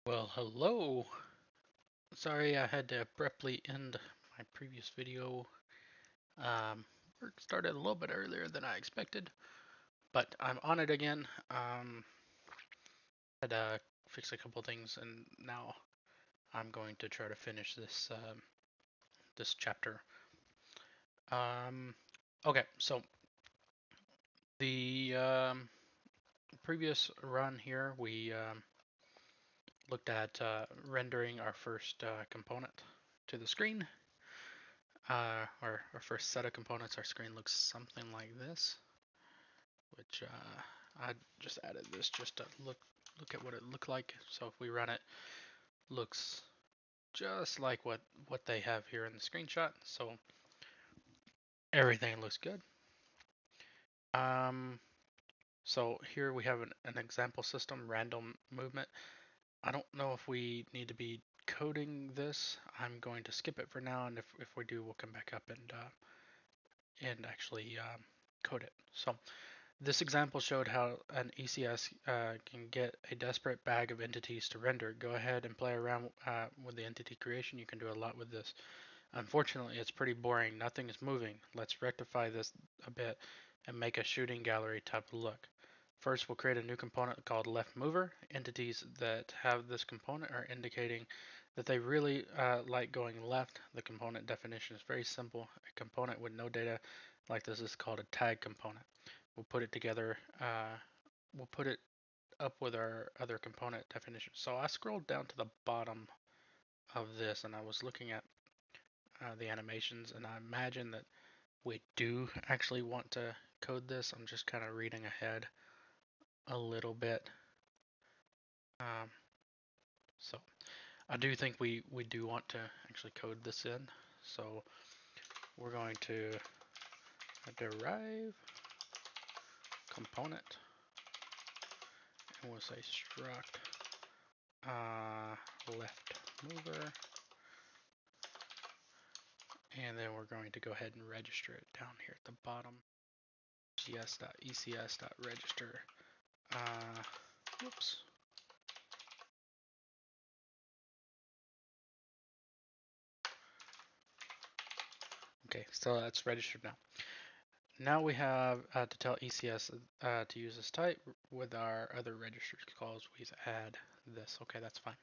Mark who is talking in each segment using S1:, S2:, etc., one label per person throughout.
S1: Well, hello. Sorry I had to abruptly end my previous video. Work started a little bit earlier than I expected, but I'm on it again. Had to fix a couple things, and now I'm going to try to finish this chapter. Um, okay, so the previous run here, we looked at rendering our first component to the screen. Our first set of components, our screen looks something like this, which I just added this just to look at what it looked like. So if we run it, looks just like what they have here in the screenshot. So everything looks good. Um, so here we have an example system, random movement. I don't know if we need to be coding this. I'm going to skip it for now, and if we do, we'll come back up and actually code it. So this example showed how an ECS can get a desperate bag of entities to render. Go ahead and play around with the entity creation. You can do a lot with this. Unfortunately, it's pretty boring. Nothing is moving. Let's rectify this a bit and make a shooting gallery type of look. First, we'll create a new component called left mover. Entities that have this component are indicating that they really like going left. The component definition is very simple. A component with no data like this is called a tag component. We'll put it together. We'll put it up with our other component definition. So I scrolled down to the bottom of this and I was looking at the animations, and I imagine that we do actually want to code this. I'm just kind of reading ahead a little bit. Um, so I do think we do want to actually code this in. So we're going to derive component, and we'll say struct left mover, and then we're going to go ahead and register it down here at the bottom. gs.ecs.register. Whoops. Okay, so that's registered now. Now we have to tell ECS to use this type with our other registers calls. We add this. Okay, that's fine.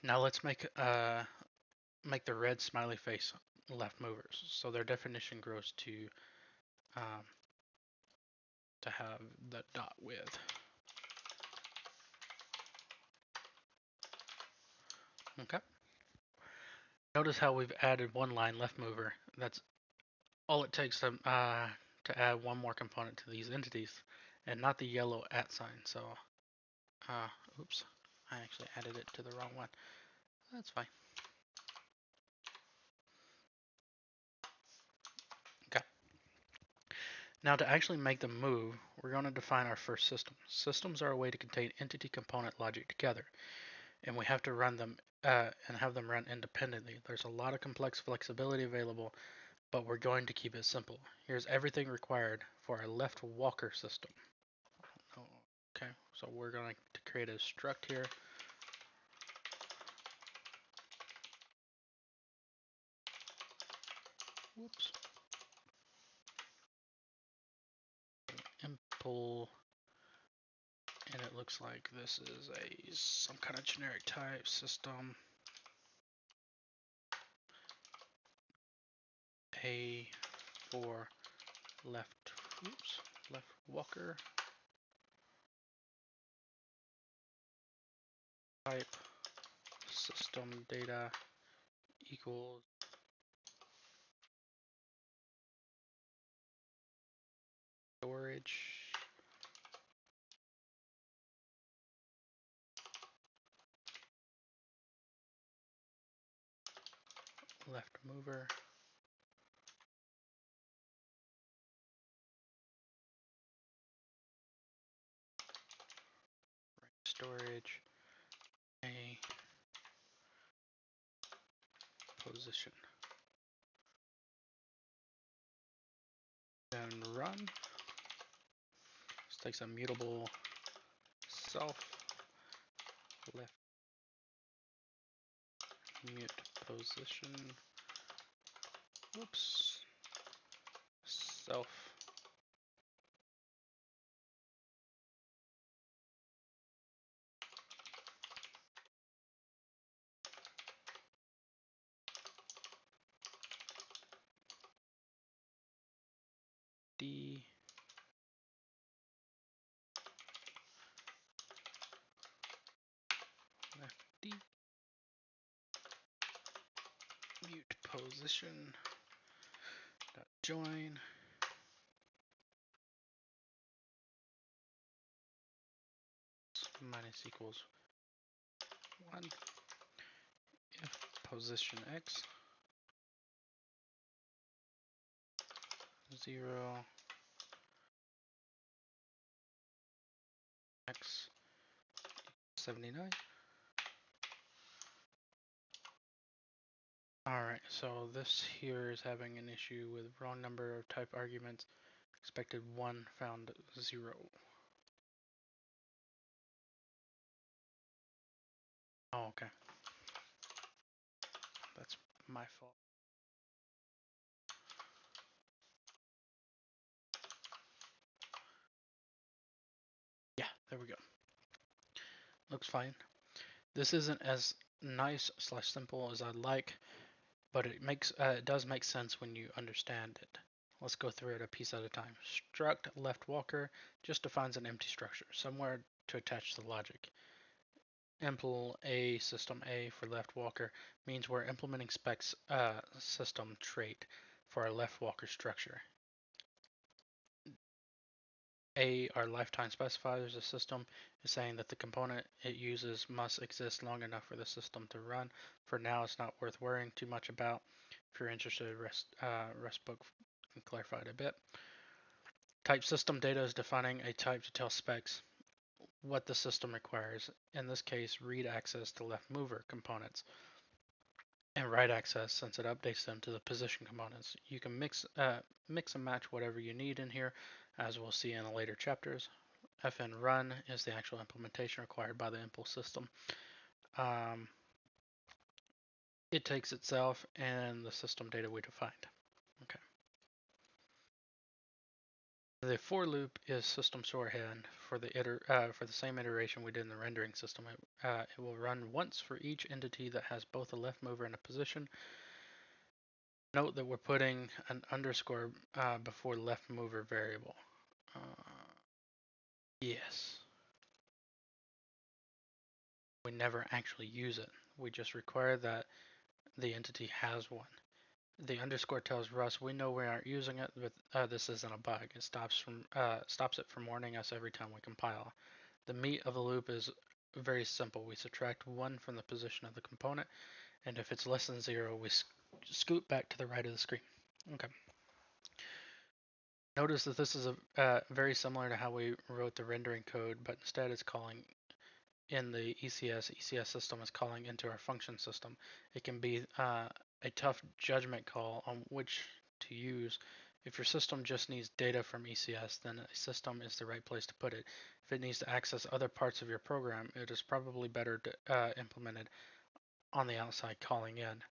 S1: Now let's make the red smiley face left movers. So their definition grows um, to have the dot with. Okay. Notice how we've added one line left mover. That's all it takes to add one more component to these entities, and not the yellow @ sign. So, oops, I actually added it to the wrong one. That's fine. Okay. Now to actually make them move, we're going to define our first system. Systems are a way to contain entity component logic together, and we have to run them and have them run independently. There's a lot of complex flexibility available, but we're going to keep it simple. Here's everything required for a left walker system. Okay, so we're going to create a struct here. Whoops. Impl, and it looks like this is some kind of generic type system. A for left walker type system data equals storage left mover storage a position. Then run. This takes a mutable self left mute position. Whoops. Self. D. Left D. Mute position. Dot join. Minus equals 1. If position X 0 X 79. Alright, so this here is having an issue with wrong number of type arguments. Expected 1, found 0. Oh, okay. That's my fault. Yeah, there we go. Looks fine. This isn't as nice / simple as I'd like, but it does make sense when you understand it. Let's go through it a piece at a time. Struct left walker just defines an empty structure, somewhere to attach the logic. Impl a system A for left walker means we're implementing specs system trait for our left walker structure. A, our lifetime specifier as a system, is saying that the component it uses must exist long enough for the system to run. For now, it's not worth worrying too much about. If you're interested, REST book can clarify it a bit. Type system data is defining a type to tell specs what the system requires. In this case, read access to left mover components and write access since it updates them to the position components. You can mix and match whatever you need in here, as we'll see in the later chapters. Fn run is the actual implementation required by the impl system. It takes itself and the system data we defined. Okay. The for loop is system store head for the same iteration we did in the rendering system. It will run once for each entity that has both a left mover and a position. Note that we're putting an underscore before left mover variable. Yes. We never actually use it. We just require that the entity has one. The underscore tells Rust we know we aren't using it, but this isn't a bug. It stops it from warning us every time we compile. The meat of the loop is very simple. We subtract 1 from the position of the component, and if it's less than 0, we scoot back to the right of the screen. Okay. Notice that this is very similar to how we wrote the rendering code, but instead it's calling in the ECS system is calling into our function system. It can be a tough judgment call on which to use. If your system just needs data from ECS, then a system is the right place to put it. If it needs to access other parts of your program, it is probably better to implement it on the outside calling in.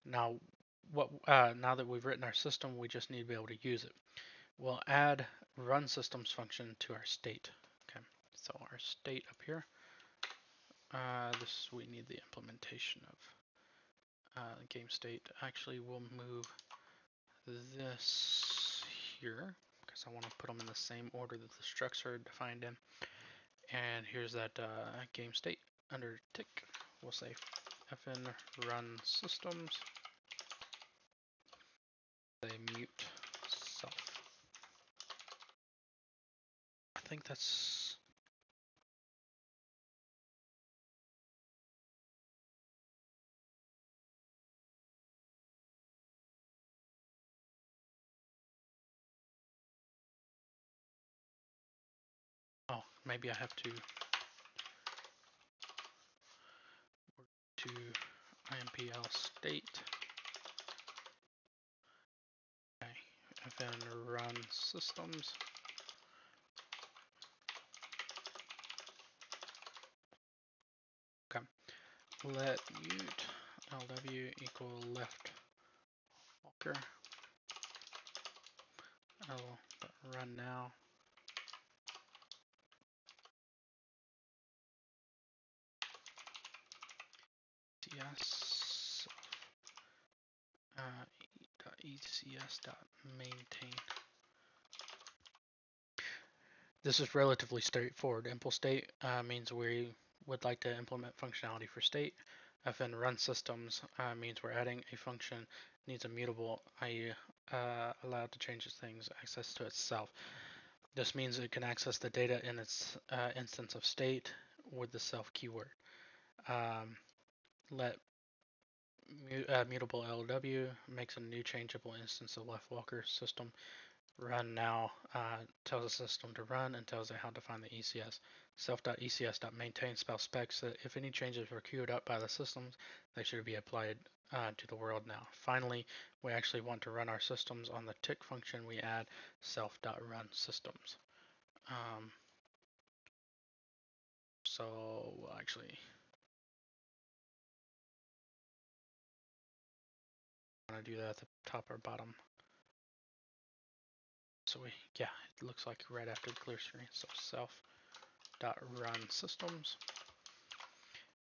S1: Now, now that we've written our system, we just need to be able to use it. We'll add run systems function to our state. Okay, so our state up here. We need the implementation of game state. Actually, we'll move this here because I want to put them in the same order that the structs are defined in. And here's that game state under tick. We'll say fn run systems. Say mute self. I think that's. Oh, maybe I have to impl state. Okay, fn run systems. let mute LW equal left walker L run now. ECS ECS.maintain. This is relatively straightforward. Impl state means we would like to implement functionality for state. Fn run systems means we're adding a function needs a mutable, i.e. Allowed to change things access to itself. This means it can access the data in its instance of state with the self keyword. Let mutable LW makes a new changeable instance of left walker system. Run now tells the system to run and tells it how to find the ECS. Self.ecs.maintain spell specs that if any changes were queued up by the systems, they should be applied to the world now. Finally, we actually want to run our systems on the tick function. We add self.run systems. So we'll actually want to do that at the top or bottom. So yeah, it looks like right after the clear screen. So self.run systems.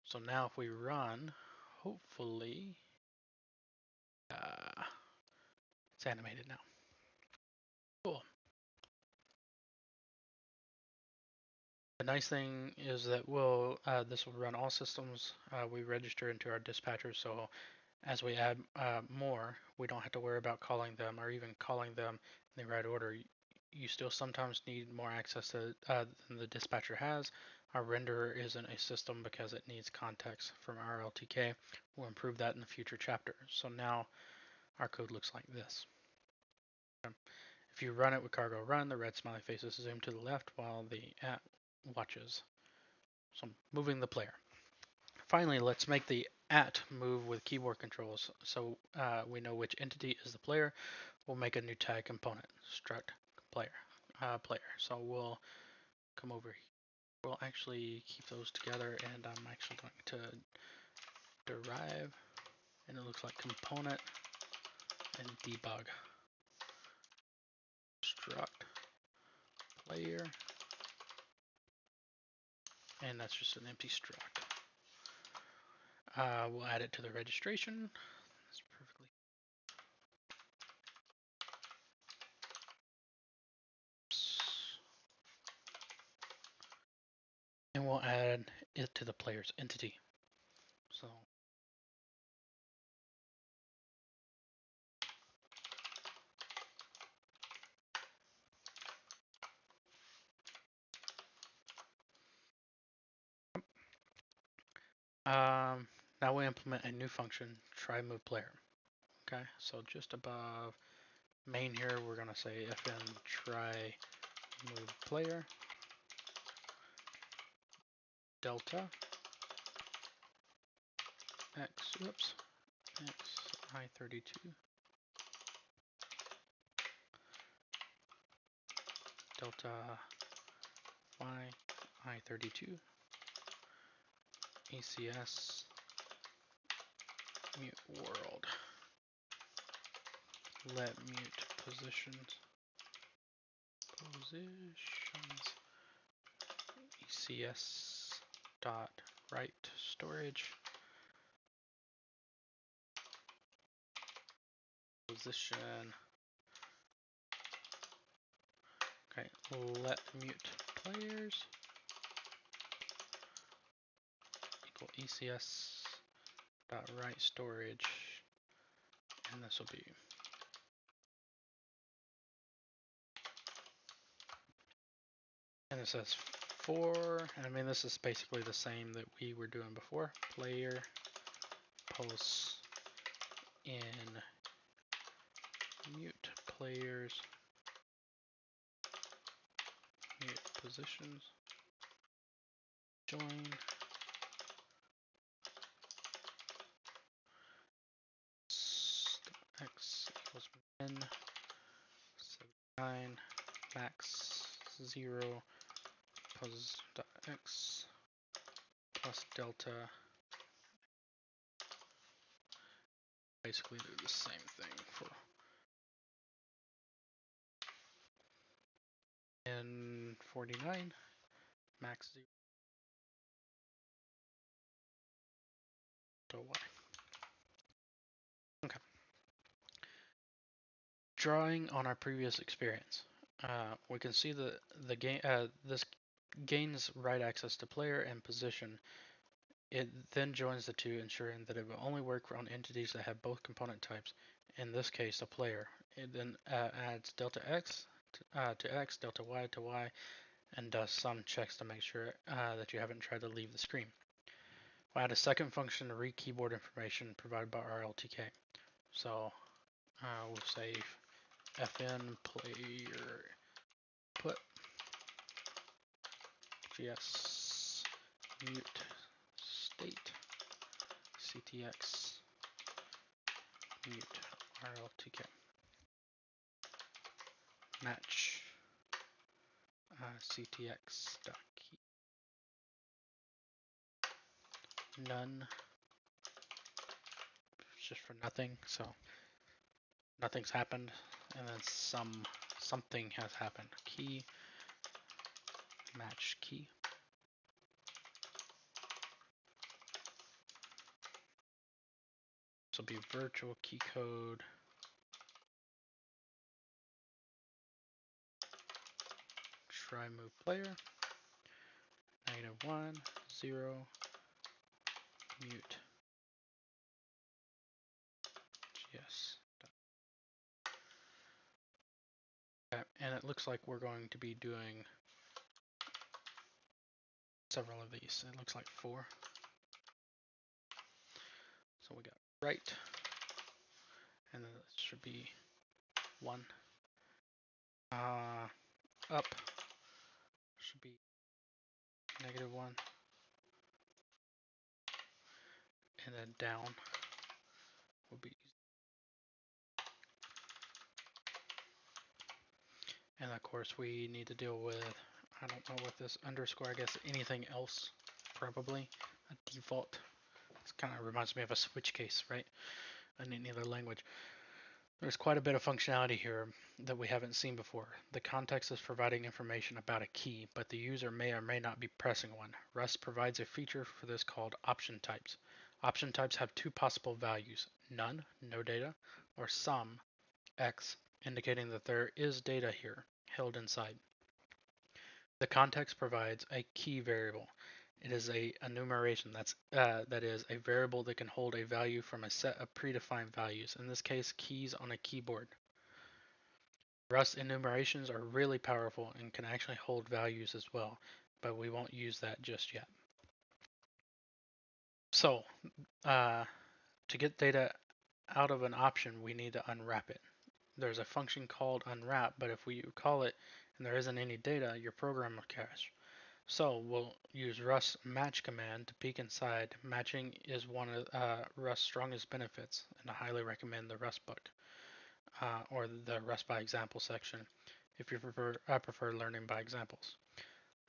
S1: So now if we run, hopefully, it's animated now. Cool. The nice thing is that this will run all systems we register into our dispatcher. So as we add more, we don't have to worry about calling them or even calling them in the right order. You still sometimes need more access to, than the dispatcher has. Our renderer isn't a system because it needs context from our LTK. We'll improve that in the future chapter. So now our code looks like this. If you run it with cargo run, the red smiley face is zoomed to the left while the at watches. So I'm moving the player. Finally, let's make the at move with keyboard controls so we know which entity is the player. We'll make a new tag component, struct player. So we'll come over here. We'll actually keep those together, and I'm actually going to derive, and it looks like component and debug. Struct player, and that's just an empty struct. We'll add it to the registration. That's perfectly. And we'll add it to the player's entity. So now we implement a new function, try move player. Okay, so just above main here, we're gonna say fn try move player delta x I32 delta y I32 ECS mute world. Let mute positions ECS dot write storage position. Okay, let mute players equal ECS dot write storage, and this will be and it says for, I mean this is basically the same that we were doing before. Player posts in mute players mute positions join x equals min 79 max 0 pos.x plus delta basically do the same thing for N49 max 0 to Y. Okay. Drawing on our previous experience, we can see the game. This gains right access to player and position. It then joins the two, ensuring that it will only work on entities that have both component types. In this case, a player. It then adds delta x to x, delta y to y, and does some checks to make sure that you haven't tried to leave the screen. We'll add a second function to read keyboard information provided by our LTK. So we'll save fn player put gs mute state ctx mute rltk match ctx dot key none, just for nothing, so nothing's happened, and then something has happened. Key match key. This will be virtual key code try move player -1 0 mute gs. Okay, and it looks like we're going to be doing several of these. It looks like 4. So we got right, and then it should be 1. Up should be -1, and then down will be. And of course we need to deal with, I don't know what this underscore, I guess anything else, probably a default. It kind of reminds me of a switch case, right? In any other language. There's quite a bit of functionality here that we haven't seen before. The context is providing information about a key, but the user may or may not be pressing one. Rust provides a feature for this called option types. Option types have 2 possible values, none, no data, or some, x, indicating that there is data here, held inside. The context provides a key variable. It is a enumeration that is a variable that can hold a value from a set of predefined values, in this case keys on a keyboard. Rust enumerations are really powerful and can actually hold values as well, but we won't use that just yet. So to get data out of an option, we need to unwrap it. There's a function called unwrap, but if we call it and there isn't any data, your program will crash. So we'll use Rust match command to peek inside. Matching is one of Rust's strongest benefits, and I highly recommend the Rust book or the Rust by example section if you prefer. I prefer learning by examples.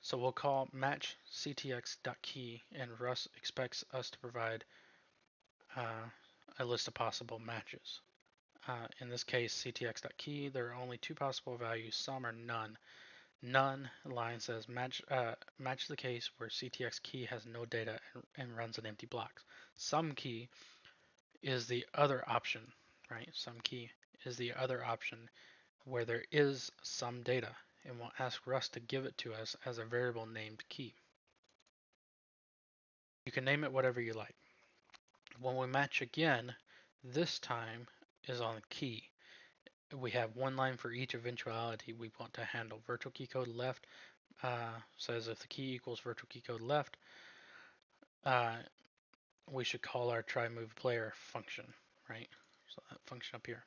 S1: So we'll call match ctx.key, and Rust expects us to provide a list of possible matches. In this case, ctx.key, there are only 2 possible values, some or none. None line says match the case where ctx key has no data and runs an empty block. Some key is the other option, right? Some key is the other option where there is some data, and we'll ask Rust to give it to us as a variable named key. You can name it whatever you like. When we match again, this time is on key. We have 1 line for each eventuality we want to handle. Virtual key code left says if the key equals virtual key code left, we should call our try move player function, right? So that function up here.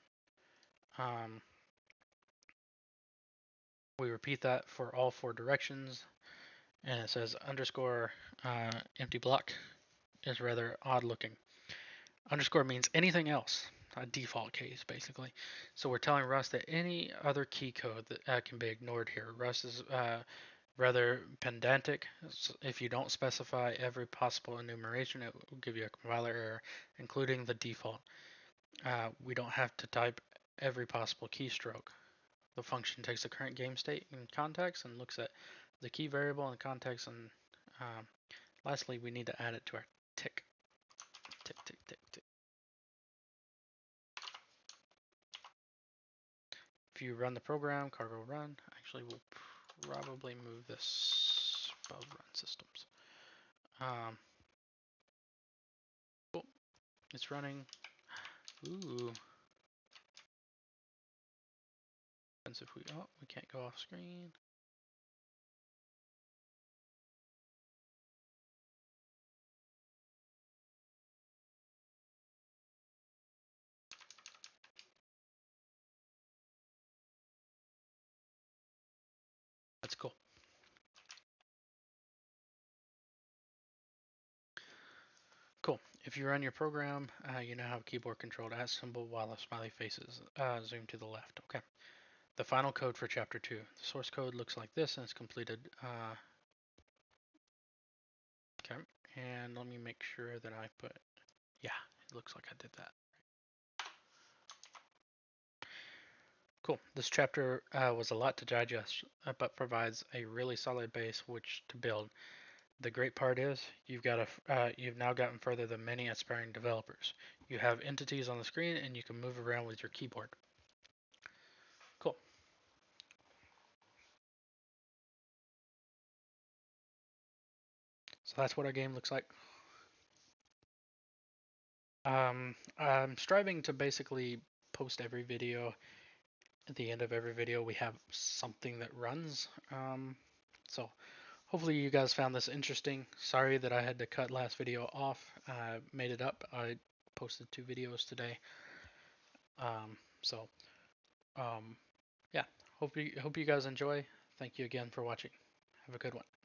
S1: We repeat that for all 4 directions, and it says underscore empty block is rather odd looking. Underscore means anything else, a default case basically. So we're telling Rust that any other key code that can be ignored here. Rust is rather pedantic. If you don't specify every possible enumeration, it will give you a compiler error, including the default. we don't have to type every possible keystroke. The function takes the current game state in context and looks at the key variable in context. And lastly, we need to add it to our tick. Tick, tick, tick, tick. If you run the program, cargo run, actually we'll probably move this above run systems. Cool. It's running. Ooh. Depends if we can't go off screen. That's cool. Cool. If you run your program, you now have keyboard control to symbol while a smiley face is zoomed to the left. Okay. The final code for chapter 2. The source code looks like this and it's completed. Okay. And let me make sure that I put, yeah, it looks like I did that. Cool. This chapter was a lot to digest, but provides a really solid base which to build. The great part is you've now gotten further than many aspiring developers. You have entities on the screen and you can move around with your keyboard. Cool. So that's what our game looks like. I'm striving to basically post every video. At the end of every video, we have something that runs. So hopefully you guys found this interesting. Sorry that I had to cut last video off. I made it up. I posted 2 videos today. So yeah. Hope you guys enjoy. Thank you again for watching. Have a good one.